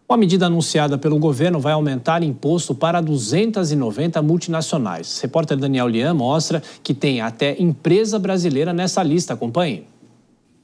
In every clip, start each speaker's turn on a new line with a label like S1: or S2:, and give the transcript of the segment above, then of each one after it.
S1: Uma medida anunciada pelo governo vai aumentar imposto para 290 multinacionais. O repórter Daniel Lian mostra que tem até empresa brasileira nessa lista. Acompanhe.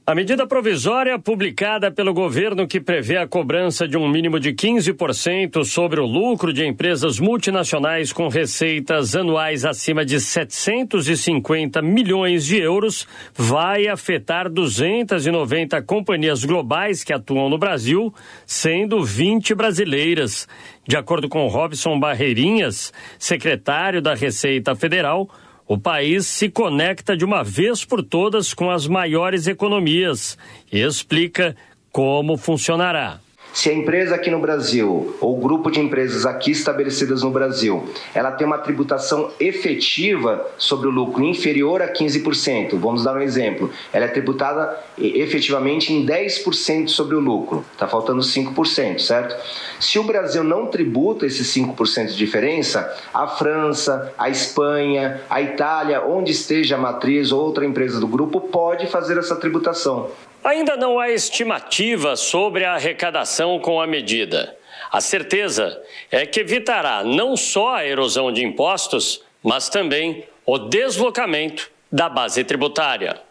S2: A medida provisória publicada pelo governo que prevê a cobrança de um mínimo de 15% sobre o lucro de empresas multinacionais com receitas anuais acima de 750 milhões de euros vai afetar 290 companhias globais que atuam no Brasil, sendo 20 brasileiras. De acordo com Robson Barreirinhas, secretário da Receita Federal, o país se conecta de uma vez por todas com as maiores economias e explica como funcionará.
S3: Se a empresa aqui no Brasil, ou o grupo de empresas aqui estabelecidas no Brasil, ela tem uma tributação efetiva sobre o lucro inferior a 15%, vamos dar um exemplo, ela é tributada efetivamente em 10% sobre o lucro, está faltando 5%, certo? Se o Brasil não tributa esses 5% de diferença, a França, a Espanha, a Itália, onde esteja a matriz ou outra empresa do grupo, pode fazer essa tributação.
S2: Ainda não há estimativa sobre a arrecadação com a medida. A certeza é que evitará não só a erosão de impostos, mas também o deslocamento da base tributária.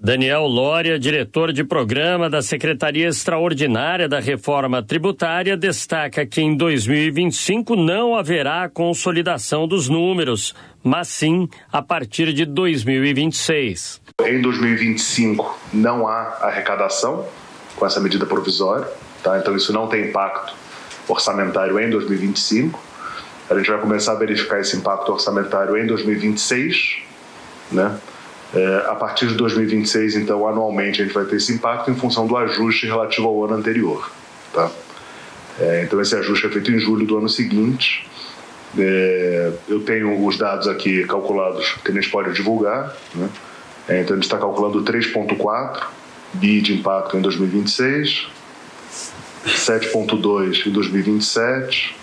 S2: Daniel Lória, diretor de programa da Secretaria Extraordinária da Reforma Tributária, destaca que em 2025 não haverá consolidação dos números, mas sim a partir de 2026.
S4: Em 2025 não há arrecadação com essa medida provisória, tá? Então isso não tem impacto orçamentário em 2025. A gente vai começar a verificar esse impacto orçamentário em 2026, né? A partir de 2026, então, anualmente, a gente vai ter esse impacto em função do ajuste relativo ao ano anterior. Tá? Então, esse ajuste é feito em julho do ano seguinte. Eu tenho os dados aqui calculados que a gente pode divulgar. Né? Então, a gente está calculando 3,4 bi de impacto em 2026, 7,2 em 2027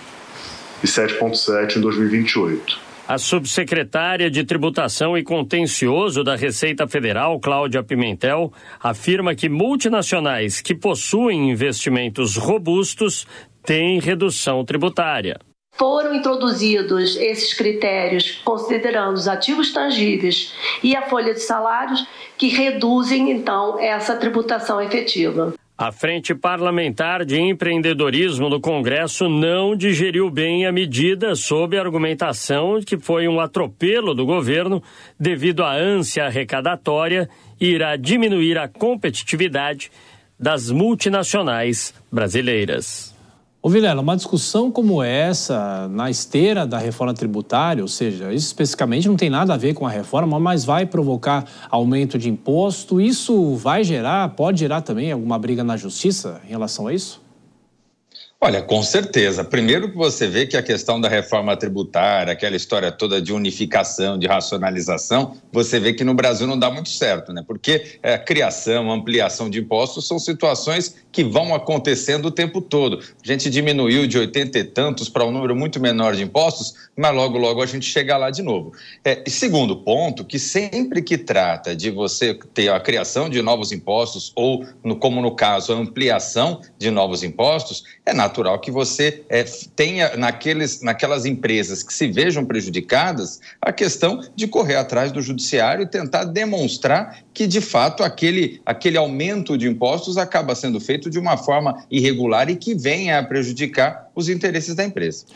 S4: e 7,7 em 2028.
S2: A subsecretária de Tributação e Contencioso da Receita Federal, Cláudia Pimentel, afirma que multinacionais que possuem investimentos robustos têm redução tributária.
S5: Foram introduzidos esses critérios considerando os ativos tangíveis e a folha de salários que reduzem, então, essa tributação efetiva.
S2: A Frente Parlamentar de Empreendedorismo do Congresso não digeriu bem a medida sob a argumentação de que foi um atropelo do governo devido à ânsia arrecadatória e irá diminuir a competitividade das multinacionais brasileiras.
S1: Ô Vilela, uma discussão como essa, na esteira da reforma tributária, ou seja, isso especificamente não tem nada a ver com a reforma, mas vai provocar aumento de imposto, isso pode gerar também alguma briga na justiça em relação a isso?
S6: Olha, com certeza. Primeiro que você vê que a questão da reforma tributária, aquela história toda de unificação, de racionalização, você vê que no Brasil não dá muito certo, né? Porque a criação, a ampliação de impostos são situações que vão acontecendo o tempo todo. A gente diminuiu de 80 e tantos para um número muito menor de impostos, mas logo, logo a gente chega lá de novo. E segundo ponto, que sempre que trata de você ter a criação de novos impostos ou, como no caso, a ampliação de novos impostos, é natural que você tenha naquelas empresas que se vejam prejudicadas a questão de correr atrás do judiciário e tentar demonstrar que, de fato, aquele aumento de impostos acaba sendo feito de uma forma irregular e que venha a prejudicar os interesses da empresa.